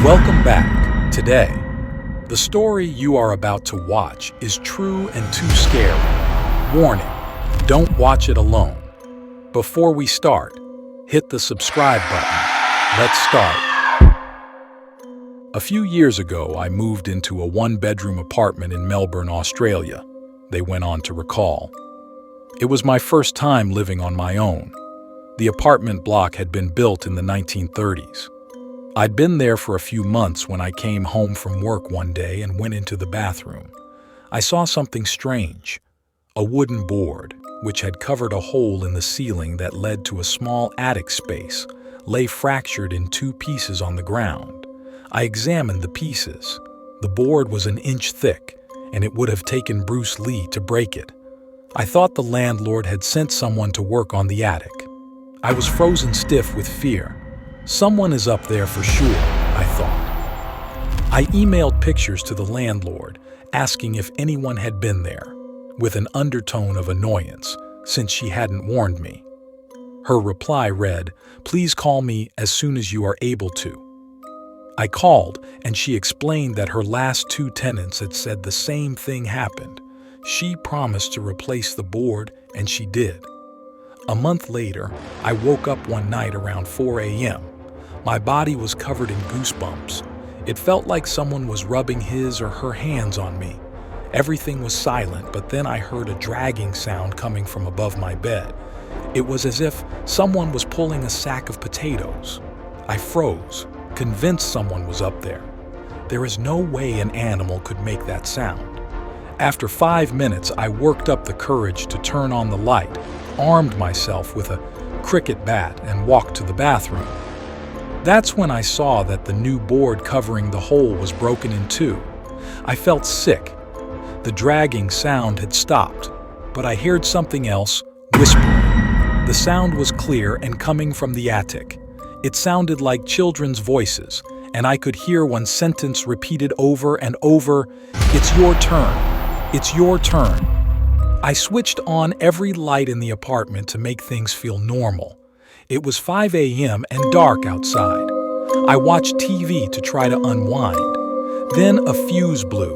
Welcome back. Today, the story you are about to watch is true and too scary. Warning, don't watch it alone. Before we start, hit the subscribe button. Let's start. A few years ago, I moved into a one-bedroom apartment in Melbourne, Australia. They went on to recall. It was my first time living on my own. The apartment block had been built in the 1930s. I'd been there for a few months when I came home from work one day and went into the bathroom. I saw something strange. A wooden board, which had covered a hole in the ceiling that led to a small attic space, lay fractured in two pieces on the ground. I examined the pieces. The board was an inch thick, and it would have taken Bruce Lee to break it. I thought the landlord had sent someone to work on the attic. I was frozen stiff with fear. Someone is up there for sure, I thought. I emailed pictures to the landlord, asking if anyone had been there, with an undertone of annoyance, since she hadn't warned me. Her reply read, "Please call me as soon as you are able to." I called, and she explained that her last two tenants had said the same thing happened. She promised to replace the board, and she did. A month later, I woke up one night around 4 a.m. My body was covered in goosebumps. It felt like someone was rubbing his or her hands on me. Everything was silent, but then I heard a dragging sound coming from above my bed. It was as if someone was pulling a sack of potatoes. I froze, convinced someone was up there. There is no way an animal could make that sound. After 5 minutes, I worked up the courage to turn on the light, armed myself with a cricket bat, and walked to the bathroom. That's when I saw that the new board covering the hole was broken in two. I felt sick. The dragging sound had stopped, but I heard something else, whispering. The sound was clear and coming from the attic. It sounded like children's voices, and I could hear one sentence repeated over and over, "It's your turn. It's your turn." I switched on every light in the apartment to make things feel normal. It was 5 a.m. and dark outside. I watched TV to try to unwind. Then a fuse blew.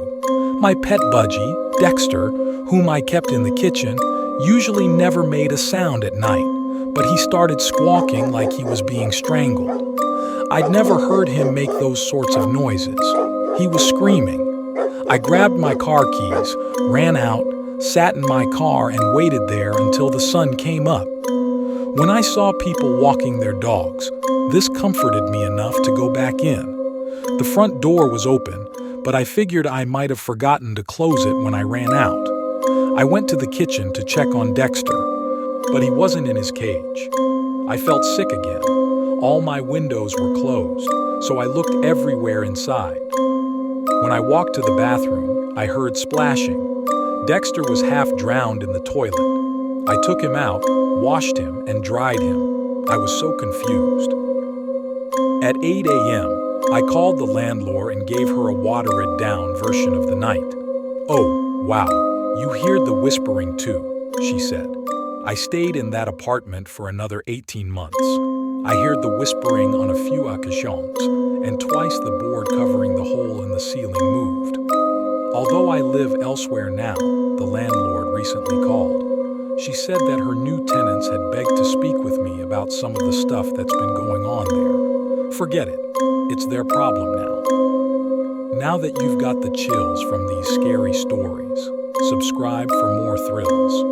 My pet budgie, Dexter, whom I kept in the kitchen, usually never made a sound at night, but he started squawking like he was being strangled. I'd never heard him make those sorts of noises. He was screaming. I grabbed my car keys, ran out, sat in my car, and waited there until the sun came up. When I saw people walking their dogs, this comforted me enough to go back in. The front door was open, but I figured I might have forgotten to close it when I ran out. I went to the kitchen to check on Dexter, but he wasn't in his cage. I felt sick again. All my windows were closed, so I looked everywhere inside. When I walked to the bathroom, I heard splashing. Dexter was half drowned in the toilet. I took him out, washed him, and dried him. I was so confused. At 8 a.m., I called the landlord and gave her a water-it-down version of the night. "Oh, wow, you heard the whispering too," she said. I stayed in that apartment for another 18 months. I heard the whispering on a few occasions, and twice the board covering the hole in the ceiling moved. Although I live elsewhere now, the landlord recently called. She said that her new tenants had begged to speak with me about some of the stuff that's been going on there. Forget it. It's their problem now. Now that you've got the chills from these scary stories, subscribe for more thrills.